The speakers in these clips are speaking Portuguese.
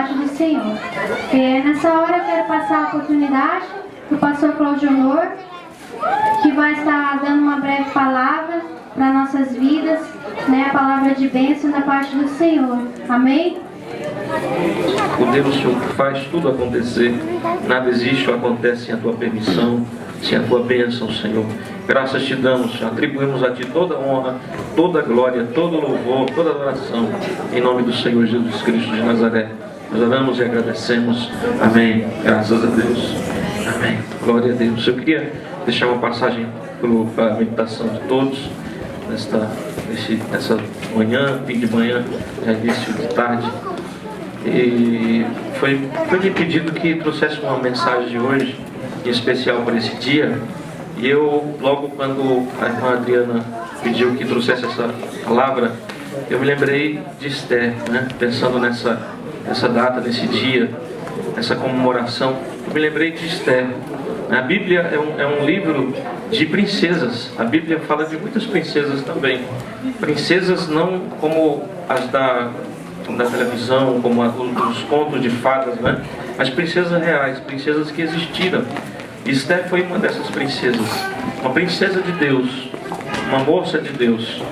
paz do Senhor. Nessa hora eu quero passar a oportunidade para o pastor Cláudio Honor, que vai estar dando uma breve palavra para nossas vidas, a palavra de bênção da parte do Senhor. Amém? O Deus, Senhor, que faz tudo acontecer, nada existe ou acontece sem a tua permissão, sem a tua bênção, Senhor. Graças te damos, Senhor. Atribuímos a ti toda honra, toda glória, todo louvor, toda adoração, em nome do Senhor Jesus Cristo de Nazaré. Nós oramos e agradecemos. Amém. Graças a Deus. Amém. Glória a Deus. Eu queria deixar uma passagem para a meditação de todos, nessa manhã, fim de manhã, já início de tarde. E foi me pedido que trouxesse uma mensagem de hoje, em especial para esse dia. E eu, logo quando a irmã Adriana pediu que trouxesse essa palavra, eu me lembrei de Esther, pensando nessa data, nesse dia, essa comemoração. Eu me lembrei de Esther. A Bíblia é um livro de princesas. A Bíblia fala de muitas princesas também. Princesas não como as da televisão, como os contos de fadas, mas princesas reais, princesas que existiram. Esther foi uma dessas princesas, uma princesa de Deus, uma moça de Deus.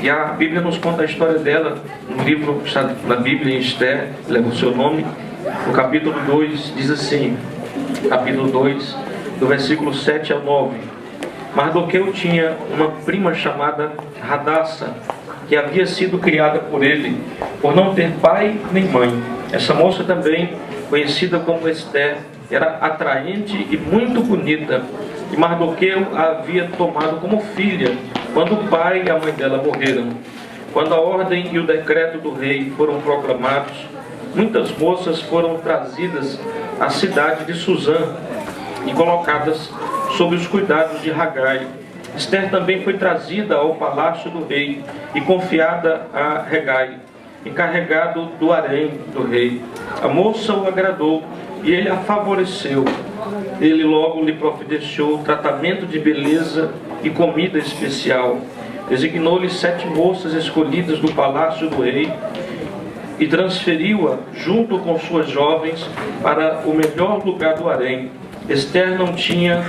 E a Bíblia nos conta a história dela, no livro da Bíblia, em Esther, leva o seu nome. No capítulo 2 diz assim, capítulo 2, do versículo 7 ao 9. Mardoqueu tinha uma prima chamada Radassa, que havia sido criada por ele, por não ter pai nem mãe. Essa moça também, conhecida como Esther, era atraente e muito bonita, e Mardoqueu a havia tomado como filha, quando o pai e a mãe dela morreram. Quando a ordem e o decreto do rei foram proclamados, muitas moças foram trazidas à cidade de Suzã e colocadas sob os cuidados de Hagai. Esther também foi trazida ao palácio do rei e confiada a Hegai, encarregado do harém do rei. A moça o agradou e ele a favoreceu. Ele logo lhe providenciou tratamento de beleza e comida especial. Designou-lhe 7 moças escolhidas do palácio do rei e transferiu-a junto com suas jovens para o melhor lugar do harém. Esther não tinha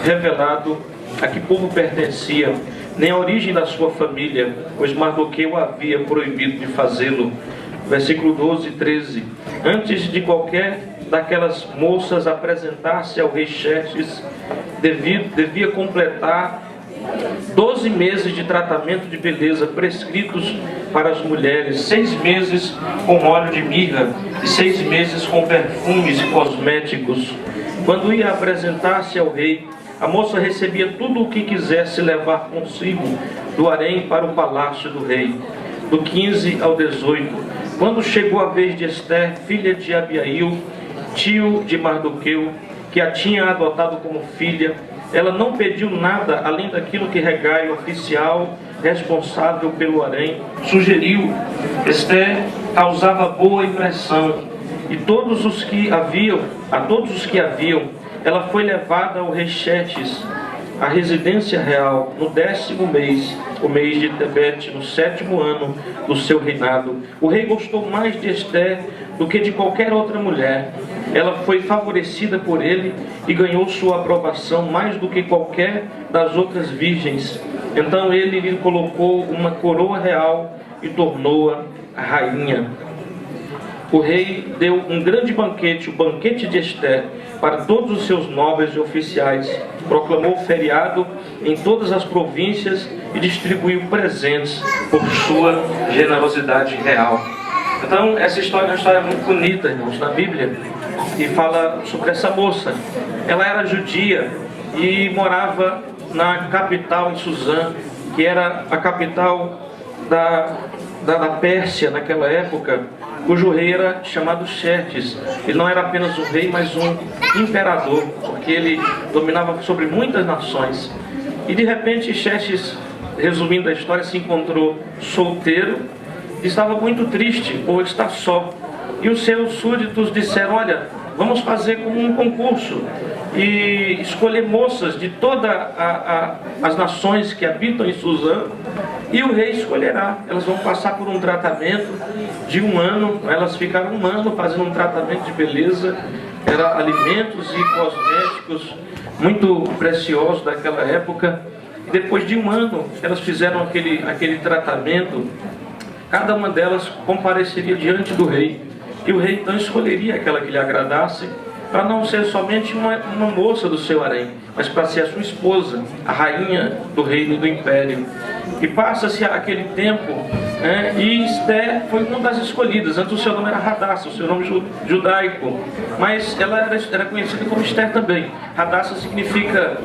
revelado a que povo pertencia, nem a origem da sua família, pois Mardoqueu havia proibido de fazê-lo. Versículo 12 e 13. Antes de qualquer daquelas moças apresentar-se ao rei Xerxes, devia completar 12 meses de tratamento de beleza prescritos para as mulheres, 6 meses com óleo de mirra e 6 meses com perfumes e cosméticos. Quando ia apresentar-se ao rei, a moça recebia tudo o que quisesse levar consigo do harém para o palácio do rei. Do 15 ao 18. Quando chegou a vez de Esther, filha de Abiail, tio de Mardoqueu, que a tinha adotado como filha, ela não pediu nada além daquilo que Hegai, oficial responsável pelo harém, sugeriu. Esther causava boa impressão, e a todos os que haviam, ela foi levada ao rei Xerxes, à residência real, no 10º mês, o mês de Tebete, no 7º ano do seu reinado. O rei gostou mais de Esther do que de qualquer outra mulher. Ela foi favorecida por ele e ganhou sua aprovação mais do que qualquer das outras virgens. Então ele lhe colocou uma coroa real e tornou-a rainha. O rei deu um grande banquete, o banquete de Esther, para todos os seus nobres e oficiais. Proclamou feriado em todas as províncias e distribuiu presentes por sua generosidade real. Então, essa história é uma história muito bonita, irmãos, na Bíblia, e fala sobre essa moça. Ela era judia e morava na capital, em Suzã, que era a capital da Pérsia naquela época, cujo rei era chamado Xerxes. Ele não era apenas um rei, mas um imperador, porque ele dominava sobre muitas nações. E de repente Xerxes, resumindo a história, se encontrou solteiro e estava muito triste por estar só. E os seus súditos disseram: olha, vamos fazer como um concurso. e escolher moças de todas as nações que habitam em Suzã, e o rei escolherá. Elas vão passar por um tratamento de 1 ano, elas ficaram 1 ano fazendo um tratamento de beleza, eram alimentos e cosméticos muito preciosos daquela época. E depois de 1 ano, elas fizeram aquele tratamento, cada uma delas compareceria diante do rei, e o rei então escolheria aquela que lhe agradasse, para não ser somente uma moça do seu harém, mas para ser a sua esposa, a rainha do reino e do império. E passa-se aquele tempo, e Esther foi uma das escolhidas. Antes o seu nome era Hadassah, o seu nome judaico, mas ela era conhecida como Esther também. Hadassah significa,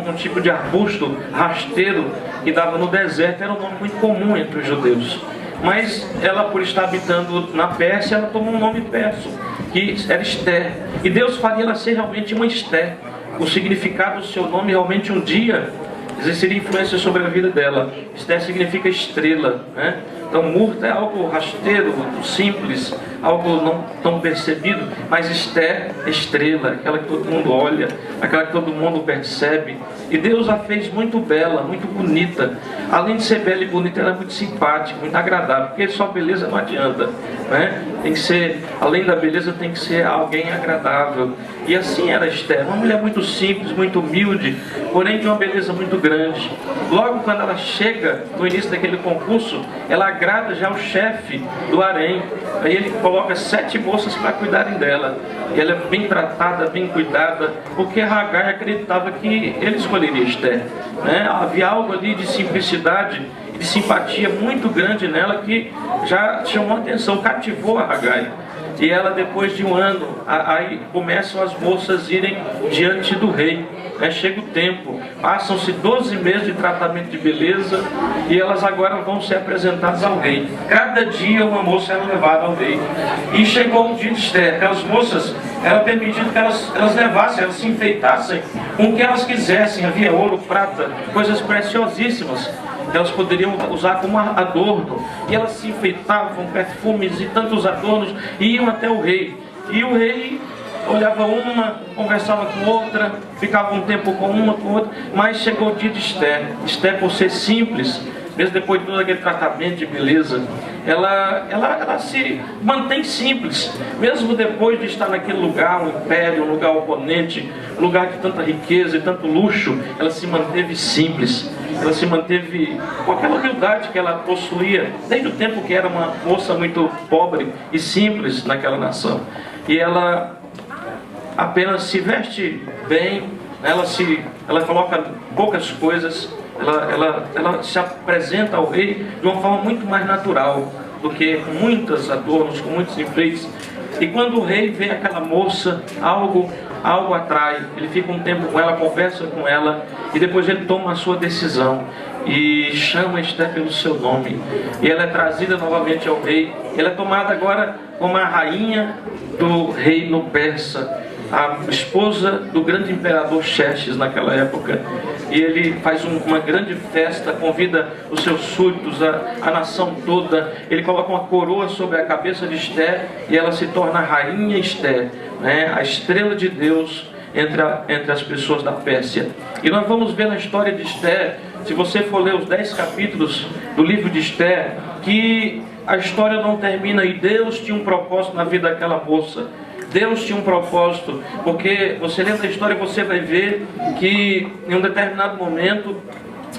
um tipo de arbusto rasteiro que dava no deserto, era um nome muito comum entre os judeus. Mas ela, por estar habitando na Pérsia, ela tomou um nome persa, que era Esther. E Deus faria ela ser realmente uma Esther. O significado do seu nome realmente um dia exerceria influência sobre a vida dela. Esther significa estrela, né? Então Murta é algo rasteiro, simples, algo não tão percebido, mas Esther é estrela, aquela que todo mundo olha, aquela que todo mundo percebe. E Deus a fez muito bela, muito bonita. Além de ser bela e bonita, ela é muito simpática, muito agradável, porque só beleza não adianta, né? Tem que ser, além da beleza, tem que ser alguém agradável. E assim era Esther, uma mulher muito simples, muito humilde, porém de uma beleza muito grande. Logo quando ela chega no início daquele concurso, ela agrada já o chefe do harém. Aí ele coloca 7 moças para cuidarem dela. E ela é bem tratada, bem cuidada, porque Hagai acreditava que ele escolheria Esther, né? Havia algo ali de simplicidade e de simpatia muito grande nela que já chamou a atenção, cativou a Hagai. E ela, depois de 1 ano, aí começam as moças irem diante do rei. Chega o tempo, passam-se 12 meses de tratamento de beleza, e elas agora vão ser apresentadas ao rei. Cada dia uma moça era levada ao rei. E chegou o dia de Esther. Aquelas moças, era permitido que elas levassem, elas se enfeitassem com o que elas quisessem. Havia ouro, prata, coisas preciosíssimas que elas poderiam usar como adorno. E elas se enfeitavam, perfumes e tantos adornos, e iam até o rei. E o rei olhava uma, conversava com outra, ficava um tempo com uma, com outra, mas chegou o dia de Esther. Esther, por ser simples, mesmo depois de todo aquele tratamento de beleza, ela se mantém simples, mesmo depois de estar naquele lugar, um império, um lugar oponente, um lugar de tanta riqueza e tanto luxo, ela se manteve simples. Ela se manteve com aquela humildade que ela possuía desde o tempo que era uma moça muito pobre e simples naquela nação. E ela apenas se veste bem, ela coloca poucas coisas, ela se apresenta ao rei de uma forma muito mais natural do que com muitos adornos, com muitos enfeites. E quando o rei vê aquela moça, algo atrai, ele fica um tempo com ela, conversa com ela, e depois ele toma a sua decisão e chama Esther pelo seu nome, e ela é trazida novamente ao rei. Ela é tomada agora como a rainha do reino persa, a esposa do grande imperador Xerxes naquela época. E ele faz uma grande festa, convida os seus súditos, a nação toda. Ele coloca uma coroa sobre a cabeça de Esther, e ela se torna a rainha Esther, né? A estrela de Deus entre as pessoas da Pérsia. E nós vamos ver na história de Esther, se você for ler os 10 capítulos do livro de Esther, que a história não termina, e Deus tinha um propósito na vida daquela moça. Deus tinha um propósito, porque você lendo a história, você vai ver que em um determinado momento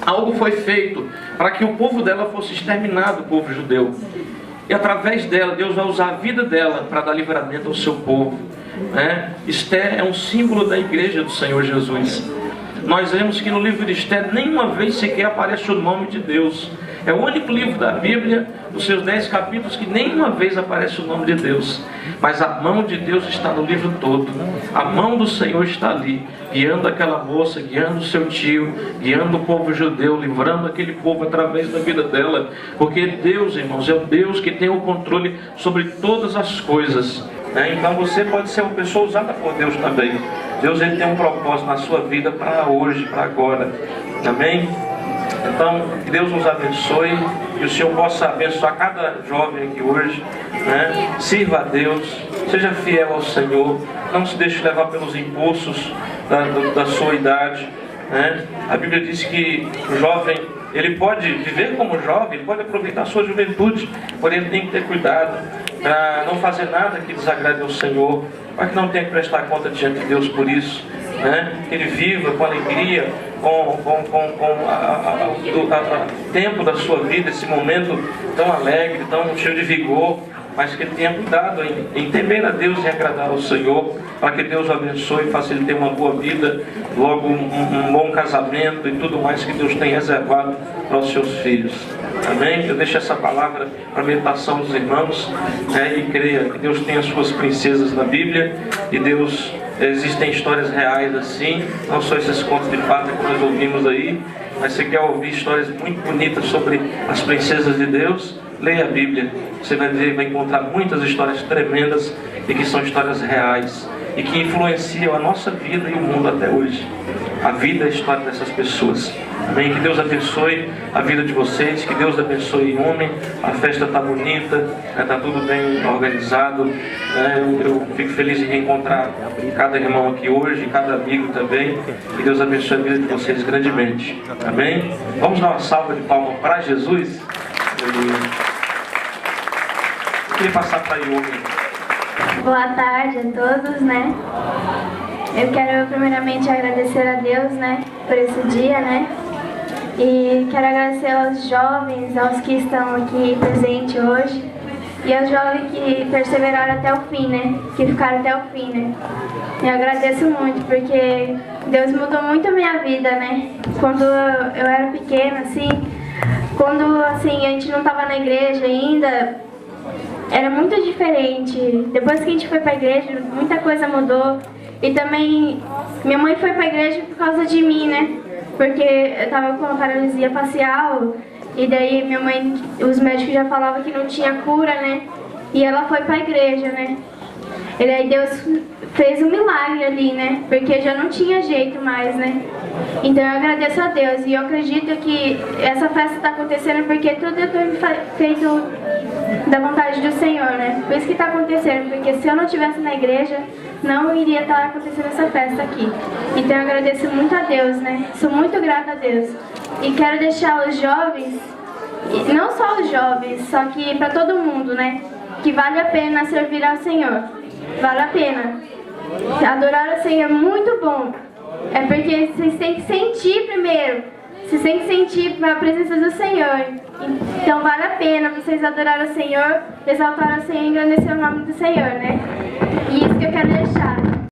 algo foi feito para que o povo dela fosse exterminado, o povo judeu. E através dela, Deus vai usar a vida dela para dar livramento ao seu povo, né? Esther é um símbolo da igreja do Senhor Jesus. Nós vemos que no livro de Esther nenhuma vez sequer aparece o nome de Deus. É o único livro da Bíblia, dos seus 10 capítulos, que nenhuma vez aparece o nome de Deus. Mas a mão de Deus está no livro todo. A mão do Senhor está ali, guiando aquela moça, guiando o seu tio, guiando o povo judeu, livrando aquele povo através da vida dela. Porque Deus, irmãos, é o Deus que tem o controle sobre todas as coisas. Então você pode ser uma pessoa usada por Deus também. Deus, ele tem um propósito na sua vida para hoje, para agora. Amém? Então, que Deus nos abençoe, e o Senhor possa abençoar cada jovem aqui hoje, né? Sirva a Deus, Seja fiel ao Senhor, não se deixe levar pelos impulsos da sua idade, né? A Bíblia diz que o jovem, ele pode viver como jovem, ele pode aproveitar a sua juventude, porém ele tem que ter cuidado para não fazer nada que desagrade ao Senhor, para que não tenha que prestar conta diante de Deus por isso, né? Que ele viva com alegria, com o tempo da sua vida, esse momento tão alegre, tão cheio de vigor, mas que ele tenha cuidado em temer a Deus e agradar ao Senhor, para que Deus o abençoe e faça ele ter uma boa vida, logo um bom casamento e tudo mais que Deus tem reservado para os seus filhos. Amém? Eu deixo essa palavra para a meditação dos irmãos, e creia que Deus tem as suas princesas na Bíblia, e Deus, existem histórias reais assim, não só esses contos de fada que nós ouvimos aí, mas você quer ouvir histórias muito bonitas sobre as princesas de Deus, leia a Bíblia. Você vai ver, vai encontrar muitas histórias tremendas e que são histórias reais e que influenciam a nossa vida e o mundo até hoje. A vida e a história dessas pessoas. Amém? Que Deus abençoe a vida de vocês, que Deus abençoe o homem. A festa está bonita, está tudo bem organizado. Eu fico feliz em reencontrar cada irmão aqui hoje, cada amigo também. Que Deus abençoe a vida de vocês grandemente. Amém? Vamos dar uma salva de palmas para Jesus. Eu queria passar para Yumi. Boa tarde a todos, né? Eu quero primeiramente agradecer a Deus, né, por esse dia, né? E quero agradecer aos jovens, aos que estão aqui presentes hoje, e aos jovens que perseveraram até o fim, né? Que ficaram até o fim, né? Eu agradeço muito, porque Deus mudou muito a minha vida, né? Quando eu era pequena, assim, quando assim, a gente não estava na igreja ainda, era muito diferente. Depois que a gente foi para a igreja, muita coisa mudou. E também, minha mãe foi para a igreja por causa de mim, né? Porque eu estava com uma paralisia facial, e daí minha mãe, os médicos já falavam que não tinha cura, né? E ela foi para a igreja, né? E daí Deus fez um milagre ali, né? Porque já não tinha jeito mais, né? Então eu agradeço a Deus, e eu acredito que essa festa está acontecendo porque tudo eu tenho feito da vontade do Senhor, né? Por isso que está acontecendo, porque se eu não estivesse na igreja, não iria estar acontecendo essa festa aqui. Então eu agradeço muito a Deus, né? Sou muito grata a Deus. E quero deixar os jovens, e não só os jovens, só que para todo mundo, né? Que vale a pena servir ao Senhor. Vale a pena. Adorar ao Senhor é muito bom. É porque vocês têm que sentir primeiro. Vocês têm que sentir a presença do Senhor. Então vale a pena vocês adorar o Senhor, exaltar o Senhor e engrandecer o nome do Senhor, né? E isso que eu quero deixar.